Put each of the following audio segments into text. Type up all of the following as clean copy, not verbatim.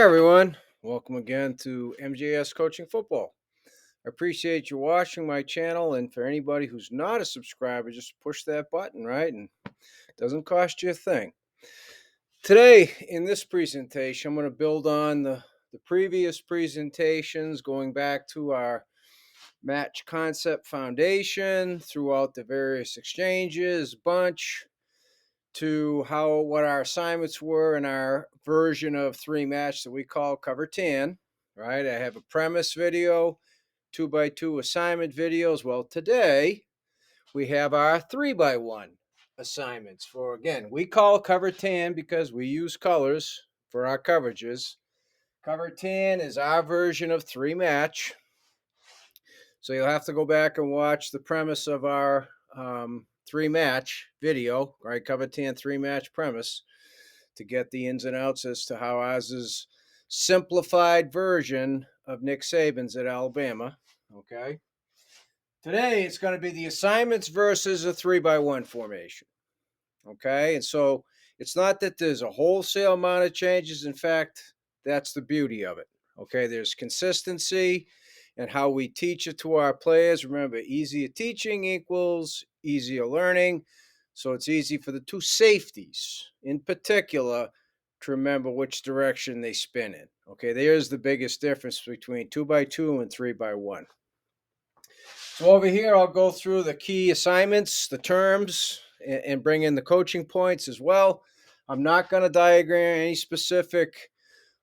Hey everyone, welcome again to MJS Coaching Football. I appreciate you watching my channel, and for anybody who's not a subscriber, just push that button, right? And it doesn't cost you a thing. Today, in this presentation, I'm going to build on the previous presentations, going back to our match concept foundation throughout the various exchanges, bunch, to what our assignments were in our version of three match that we call Cover 10, right? I have a premise video, 2x2 assignment videos. Well, today we have our 3x1 assignments for, again, we call Cover 10 because we use colors for our coverages. Cover 10 is our version of three match. So you'll have to go back and watch the premise of our three match video, right? Cover 10 three match premise to get the ins and outs as to how ours is simplified version of Nick Saban's at Alabama. Okay. Today it's going to be the assignments versus a 3x1 formation. Okay. And so it's not that there's a wholesale amount of changes. In fact, that's the beauty of it. Okay. There's consistency and how we teach it to our players. Remember, easier teaching equals easier learning. So it's easy for the two safeties in particular to remember which direction they spin in. Okay, there's the biggest difference between 2x2 and 3x1. So over here, I'll go through the key assignments, the terms, and bring in the coaching points as well. I'm not going to diagram any specific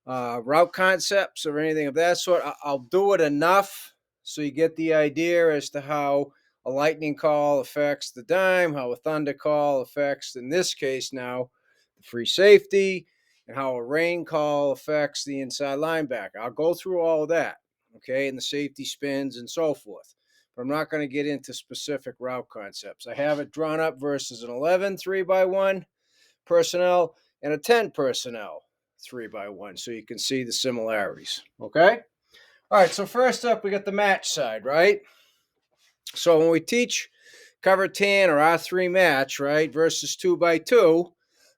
route concepts or anything of that sort. I'll do it enough so you get the idea as to how a lightning call affects the dime, how a thunder call affects, in this case now, the free safety, and how a rain call affects the inside linebacker. I'll go through all of that, okay, and the safety spins and so forth. But I'm not going to get into specific route concepts. I have it drawn up versus an 11 3x1 personnel and a 10 personnel 3x1 so you can see the similarities. Okay. All right. So first up, we got the match side, right? So when we teach Cover 10 or R3 match, right, versus 2x2,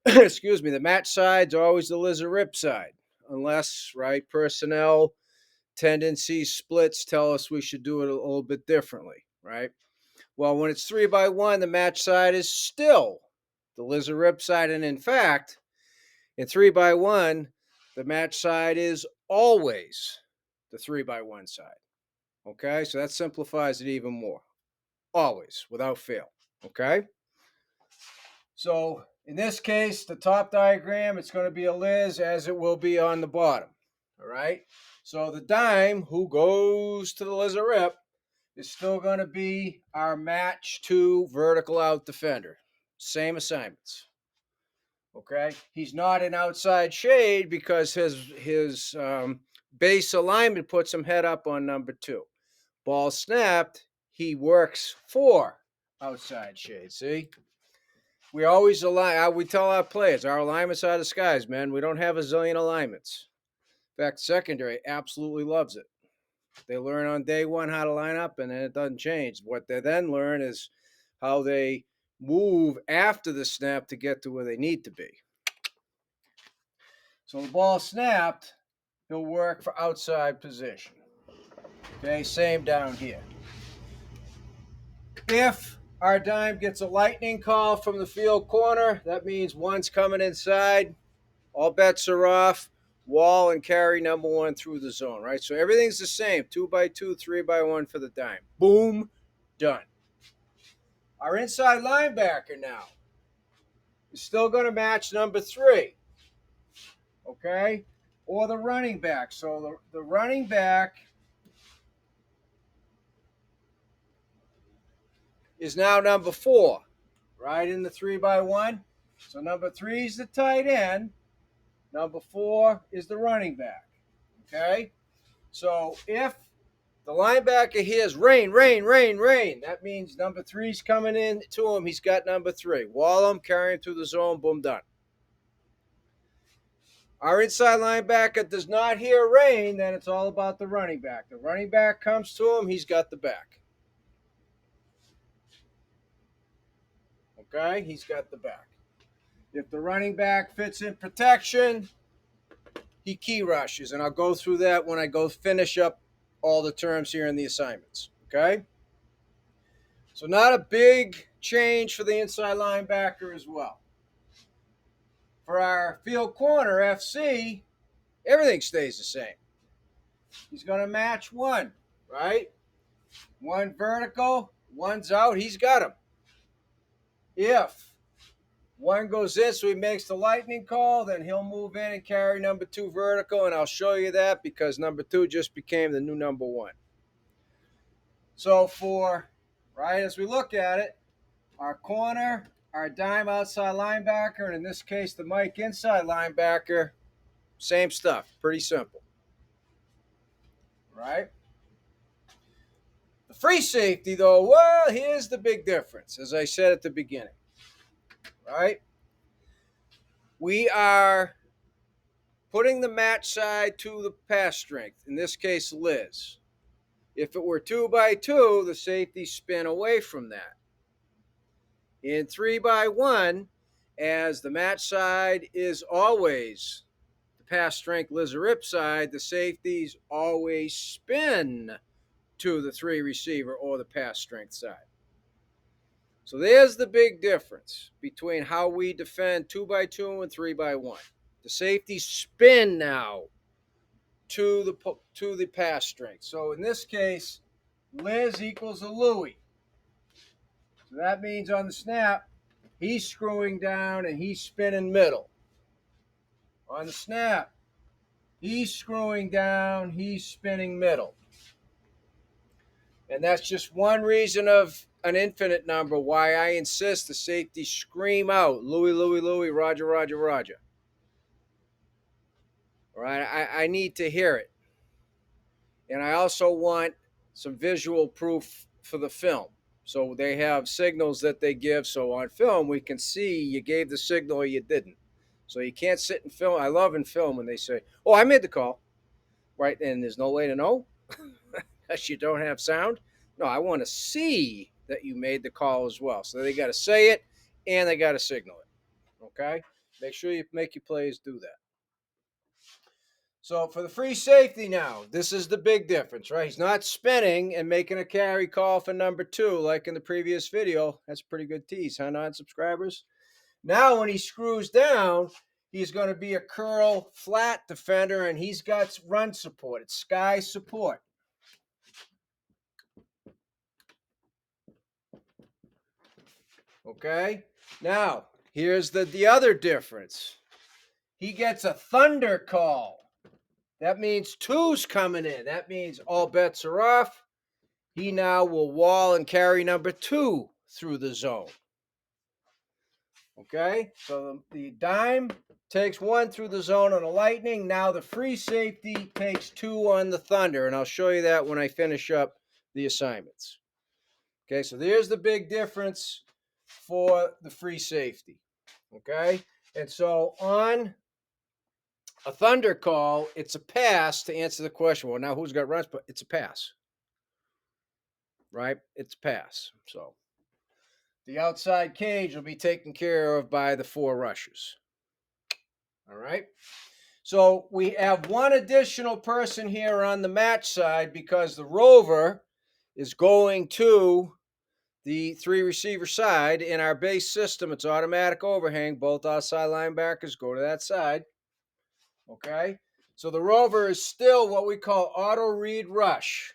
excuse me, the match side's always the lizard rip side, unless, right, personnel tendencies, splits tell us we should do it a little bit differently, right? Well, when it's 3x1, the match side is still the lizard rip side. And in fact, in 3x1, the match side is always the 3x1 side. Okay, so that simplifies it even more. Always, without fail. Okay, so in this case, the top diagram, it's going to be a Liz as it will be on the bottom. All right, so the dime who goes to the lizard rip is still going to be our match to vertical out defender. Same assignments. Okay, he's not an outside shade because his base alignment puts him head up on number two. Ball snapped, he works for outside shade. See, we always align. We tell our players our alignments are the skies, man. We don't have a zillion alignments. In fact, secondary absolutely loves it. They learn on day one how to line up, and then it doesn't change. What they then learn is how they move after the snap to get to where they need to be. So the ball snapped, he'll work for outside position. Okay, same down here. If our dime gets a lightning call from the field corner, that means one's coming inside. All bets are off. Wall and carry number one through the zone, right? So everything's the same. 2x2, 3x1 for the dime. Boom, done. Our inside linebacker now is still going to match number three. Okay? Or the running back. So the running back is now number four, right in the 3x1. So number three is the tight end. Number four is the running back. Okay? So if the linebacker hears rain, rain, rain, rain, that means number three's coming in to him. He's got number three. Wall him, carry him through the zone, boom, done. Our inside linebacker does not hear rain, then it's all about the running back. The running back comes to him, he's got the back. Okay? He's got the back. If the running back fits in protection, he key rushes, and I'll go through that when I go finish up all the terms here in the assignments. Okay? So not a big change for the inside linebacker as well. For our field corner, FC, everything stays the same. He's going to match one, right? One vertical, one's out. He's got him. If one goes in, so he makes the lightning call, then he'll move in and carry number 2 vertical, and I'll show you that because number 2 just became the new number 1. So as we look at it, our corner, our dime outside linebacker, and in this case, the Mike inside linebacker, same stuff. Pretty simple. Right? The free safety, though, well, here's the big difference, as I said at the beginning. Right? We are putting the match side to the pass strength, in this case, Liz. If it were 2x2, the safeties spin away from that. In 3x1, as the match side is always the pass strength Liz or Rip side, the safeties always spin to the 3 receiver or the pass strength side. So there's the big difference between how we defend 2x2 and 3x1. The safeties spin now to the pass strength. So in this case, Liz equals a Louis. So that means on the snap, he's screwing down and he's spinning middle. On the snap, he's screwing down, he's spinning middle. And that's just one reason of an infinite number why I insist the safety scream out, Louis, Louis, Louis, Roger, Roger, Roger. All right, I need to hear it. And I also want some visual proof for the film. So they have signals that they give. So on film, we can see you gave the signal or you didn't. So you can't sit and film. I love in film when they say, oh, I made the call. Right? And there's no way to know because you don't have sound. No, I want to see that you made the call as well. So they got to say it and they got to signal it. Okay? Make sure you make your plays do that. So for the free safety now, this is the big difference, right? He's not spinning and making a carry call for number 2 like in the previous video. That's a pretty good tease, huh, non-subscribers? Now when he screws down, he's going to be a curl flat defender, and he's got run support. It's sky support. Okay? Now, here's the other difference. He gets a thunder call. That means 2's coming in. That means all bets are off. He now will wall and carry number 2 through the zone. Okay, so the dime takes 1 through the zone on a lightning. Now the free safety takes 2 on the thunder, and I'll show you that when I finish up the assignments. Okay, so there's the big difference for the free safety. Okay, and so on a thunder call, it's a pass to answer the question. Well, now who's got runs? But it's a pass, right? It's a pass. So the outside cage will be taken care of by the 4 rushers. All right. So we have one additional person here on the match side because the rover is going to the 3 receiver side. In our base system, it's automatic overhang. Both outside linebackers go to that side. Okay. So the rover is still what we call auto read rush.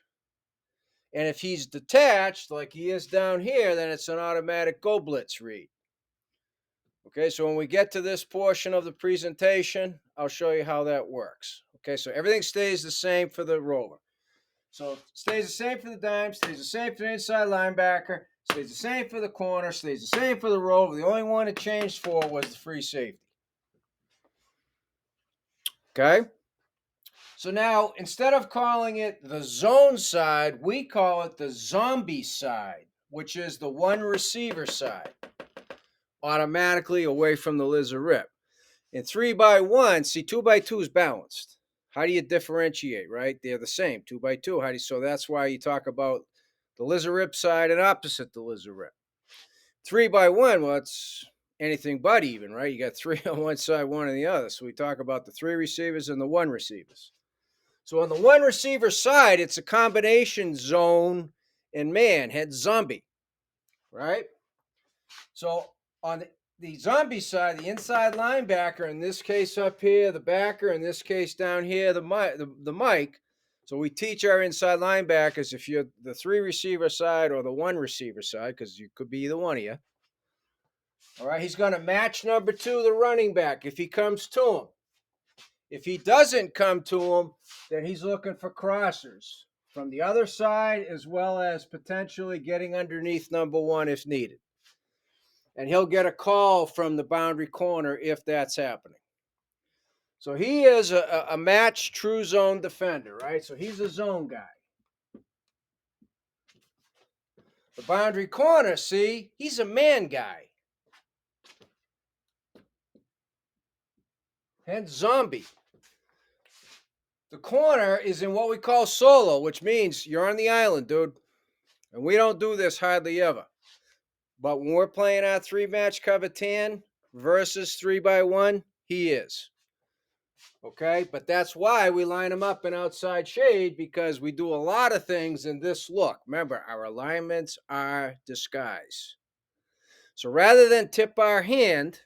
And if he's detached, like he is down here, then it's an automatic go blitz read. Okay, so when we get to this portion of the presentation, I'll show you how that works. Okay, so everything stays the same for the rover. So it stays the same for the dime, stays the same for the inside linebacker, stays the same for the corner, stays the same for the rover. The only one it changed for was the free safety. Okay? So now, instead of calling it the zone side, we call it the zombie side, which is the 1 receiver side, automatically away from the Liz or Rip. In 3x1, see, 2x2 is balanced. How do you differentiate, right? They're the same, 2x2. So that's why you talk about the Liz or Rip side and opposite the Liz or Rip. 3x1, well, it's anything but even, right? You got three on one side, one on the other. So we talk about the three receivers and the one receivers. So on the one receiver side, it's a combination zone and man, head zombie, right? So on the zombie side, the inside linebacker, in this case up here, the backer, in this case down here, the mic. So we teach our inside linebackers, if you're the three receiver side or the one receiver side, because you could be either one of you. All right, he's going to match number two, the running back, if he comes to him. If he doesn't come to him, then he's looking for crossers from the other side, as well as potentially getting underneath number one if needed. And he'll get a call from the boundary corner if that's happening. So he is a match true zone defender, right? So he's a zone guy. The boundary corner, see, he's a man guy. Hence zombie. The corner is in what we call solo, which means you're on the island, dude. And we don't do this hardly ever. But when we're playing our three match cover 10 versus 3x1, he is. Okay, but that's why we line him up in outside shade, because we do a lot of things in this look. Remember, our alignments are disguise. So rather than tip our hand,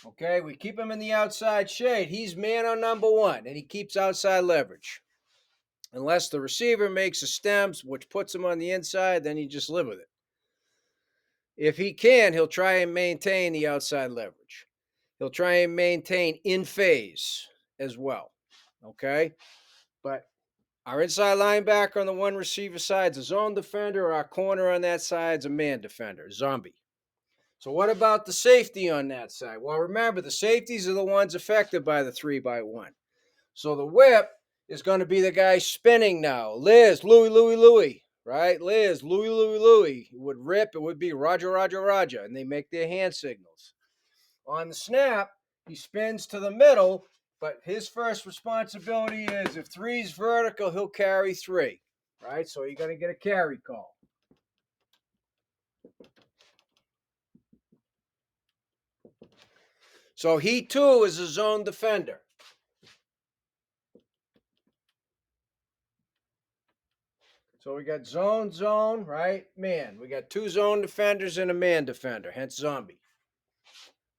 okay, we keep him in the outside shade. He's man on number one, and he keeps outside leverage. Unless the receiver makes a stems, which puts him on the inside, then you just live with it. If he can, he'll try and maintain the outside leverage. He'll try and maintain in phase as well. Okay? But our inside linebacker on the one receiver side is a zone defender. Our corner on that side is a man defender, zombie. So what about the safety on that side? Well, remember, the safeties are the ones affected by the 3x1. So the whip is going to be the guy spinning now. Liz, Louie, right? Liz, Louie. It would rip. It would be Roger. And they make their hand signals. On the snap, he spins to the middle, but his first responsibility is if three's vertical, he'll carry three, right? So you're going to get a carry call. So he too is a zone defender. So we got zone, right? Man. We got two zone defenders and a man defender, hence zombie.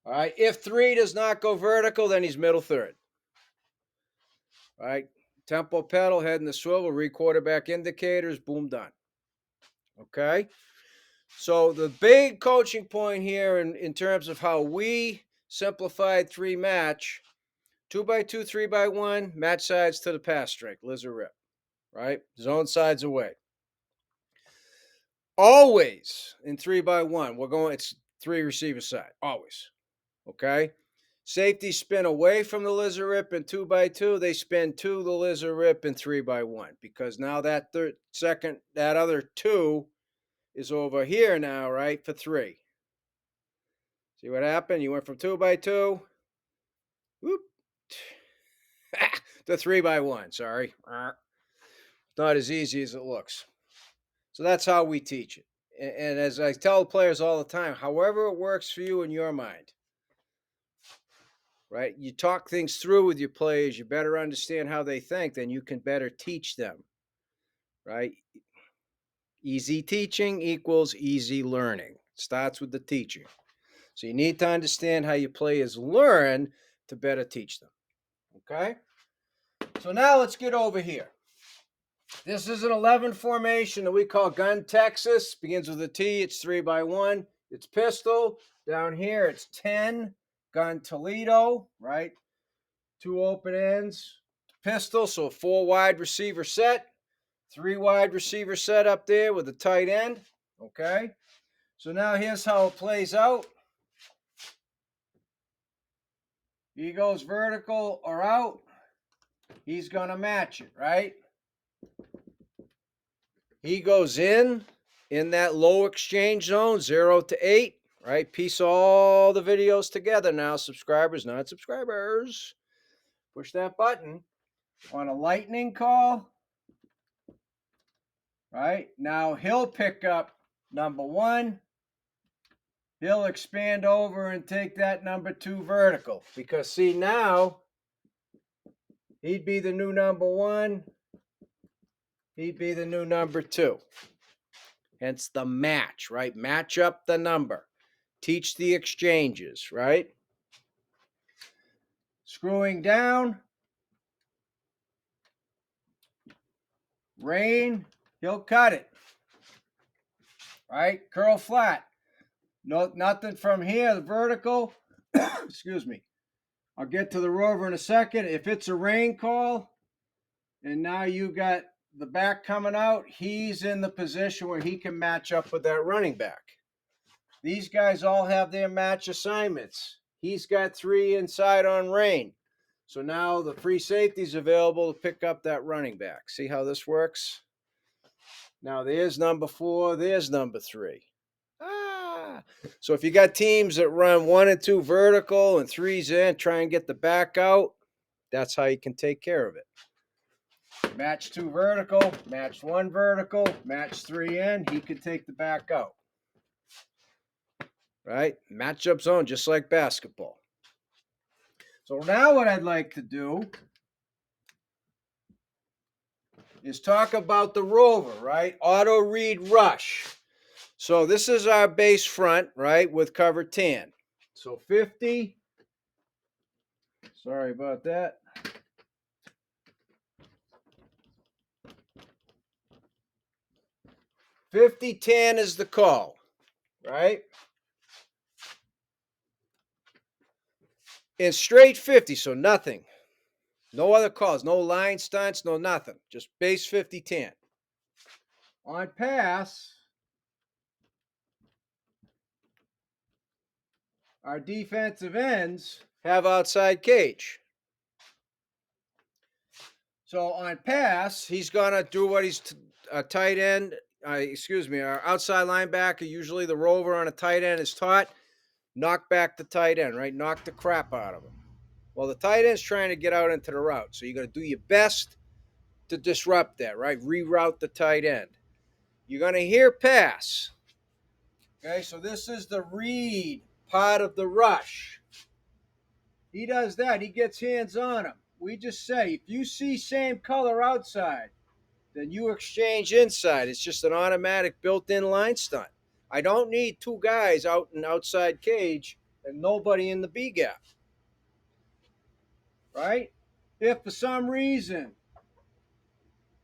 All right. If three does not go vertical, then he's middle third. All right. Tempo pedal, head in the swivel, quarterback indicators, boom, done. Okay. So the big coaching point here in terms of how we simplified three match, 2x2, 3x1, match sides to the pass strength, lizard rip, right? Zone sides away. Always in 3x1, it's three receiver side, always. Okay. Safety spin away from the lizard rip in 2x2. They spin to the lizard rip in 3x1, because now that other two is over here now, right, for three. See what happened? You went from 2x2, whoop, to 3x1. Sorry. Not as easy as it looks. So that's how we teach it. And as I tell players all the time, however it works for you in your mind, right? You talk things through with your players, you better understand how they think, then you can better teach them, right? Easy teaching equals easy learning. It starts with the teaching. So you need to understand how your players learn to better teach them. Okay? So now let's get over here. This is an 11 formation that we call Gun Texas. Begins with a T. It's 3x1. It's pistol. Down here, it's 10. Gun Toledo, right? Two open ends. Pistol, so 4 wide receiver set. 3 wide receiver set up there with a tight end. Okay? So now here's how it plays out. He goes vertical or out. He's going to match it, right? He goes in that low exchange zone, 0 to 8, right? Piece all the videos together now, subscribers, non-subscribers. Push that button on a lightning call, right? Now he'll pick up number 1, he'll expand over and take that number 2 vertical. Because see, now he'd be the new number 1. He'd be the new number 2. Hence the match, right? Match up the number. Teach the exchanges, right? Screwing down. Rain, he'll cut it. Right? Curl flat. No, nothing from here, the vertical. Excuse me. I'll get to the rover in a second. If it's a rain call, and now you got the back coming out, he's in the position where he can match up with that running back. These guys all have their match assignments. He's got 3 inside on rain. So now the free safety's available to pick up that running back. See how this works? Now there's number 4, there's number 3. So if you got teams that run 1 and 2 vertical and 3's in, try and get the back out, that's how you can take care of it. Match 2 vertical, match 1 vertical, match 3 in, he could take the back out. Right? Matchup zone, just like basketball. So now what I'd like to do is talk about the rover, right? Auto read rush. So this is our base front, right, with cover 10. So 50, sorry about that. 50-10 is the call, right? And straight 50, so nothing. No other calls, no line stunts, no nothing. Just base 50-10. On pass, our defensive ends have outside cage. So on pass, he's going to do what he's a tight end. Our outside linebacker, usually the rover on a tight end is taught, knock back the tight end, right? Knock the crap out of him. Well, the tight end's trying to get out into the route. So you got to do your best to disrupt that, right? Reroute the tight end. You're going to hear pass. Okay, so this is the read part of the rush. He does that. He gets hands on him. We just say, if you see same color outside, then you exchange inside. It's just an automatic built-in line stunt. I don't need 2 guys out in outside cage and nobody in the B gap. Right? If for some reason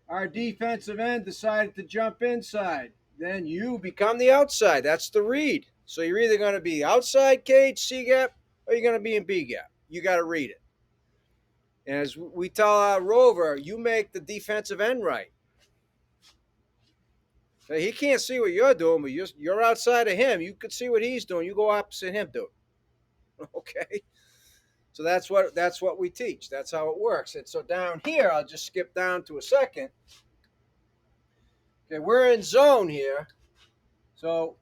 our defensive end decided to jump inside, then you become the outside. That's the read. So you're either going to be outside cage, C gap, or you're going to be in B gap. You got to read it. And as we tell our rover, you make the defensive end right. So he can't see what you're doing, but you're outside of him. You can see what he's doing. You go opposite him, dude. Okay. So that's what we teach. That's how it works. And so down here, I'll just skip down to a second. Okay, we're in zone here. So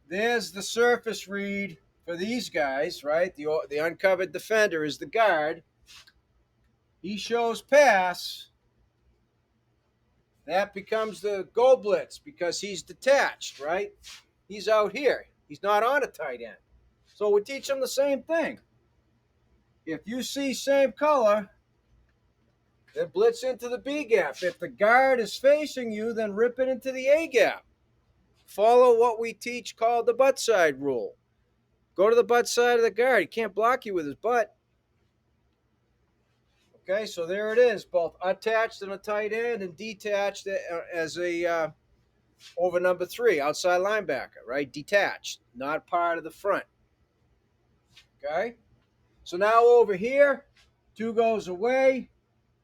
there's the surface read for these guys, right? The uncovered defender is the guard. He shows pass. That becomes the go blitz because he's detached, right? He's out here. He's not on a tight end. So we teach him the same thing. If you see same color, then blitz into the B gap. If the guard is facing you, then rip it into the A gap. Follow what we teach called the butt side rule. Go to the butt side of the guard. He can't block you with his butt. Okay, so there it is, both attached and a tight end and detached as a over number 3, outside linebacker, right? Detached, not part of the front. Okay, so now over here, 2 goes away,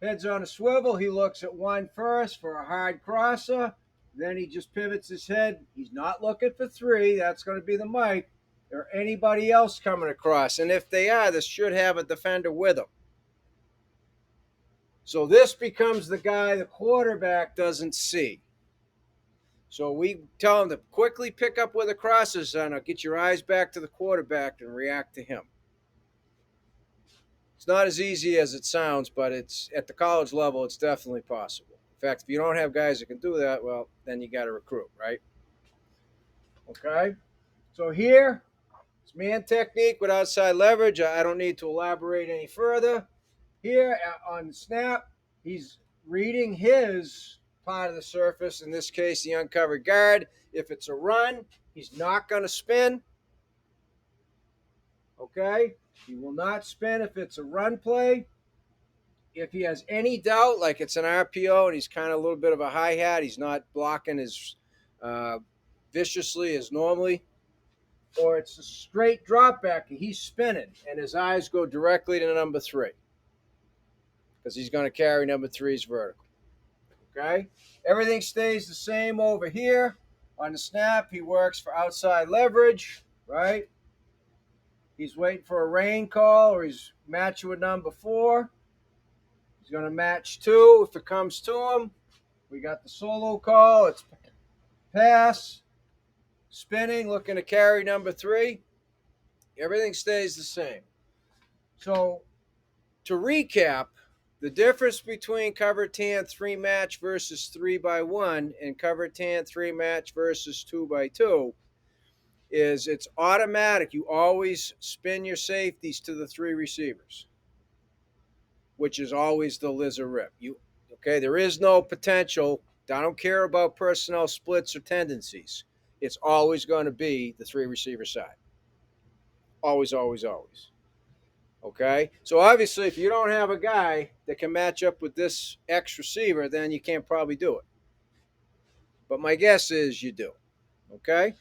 head's on a swivel. He looks at 1 first for a hard crosser. Then he just pivots his head. He's not looking for 3. That's going to be the Mike. Or anybody else coming across. And if they are, this should have a defender with them. So this becomes the guy the quarterback doesn't see. So we tell him to quickly pick up where the crosses are. Now get your eyes back to the quarterback and react to him. It's not as easy as it sounds, but it's at the college level, it's definitely possible. In fact, if you don't have guys that can do that, well, then you got to recruit, right? Okay. So here, It's man technique with outside leverage. I don't need to elaborate any further. Here on the snap, he's reading his part of the surface, in this case, the uncovered guard. If it's a run, he's not going to spin. Okay? He will not spin if it's a run play. If he has any doubt, like it's an RPO and he's kind of a little bit of a hi-hat, he's not blocking as viciously as normally, or it's a straight drop back and he's spinning and his eyes go directly to number 3 because he's going to carry number 3's vertical. Okay? Everything stays the same over here. On the snap, he works for outside leverage, right? He's waiting for a rain call or he's matching with number 4. He's going to match 2 if it comes to him. We got the solo call. It's pass, spinning, looking to carry number 3. Everything stays the same. So to recap, the difference between cover tan 3 match versus 3x1 and cover tan 3 match versus 2x2 is it's automatic. You always spin your safeties to the 3 receivers, which is always the lizard rip. Okay? There is no potential. I don't care about personnel splits or tendencies. It's always going to be the 3 receiver side. Always, always, always. Okay? So obviously, if you don't have a guy that can match up with this X receiver, then you can't probably do it. But my guess is you do. Okay?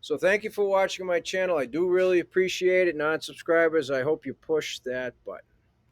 So thank you for watching my channel. I do really appreciate it. Non-subscribers, I hope you push that button.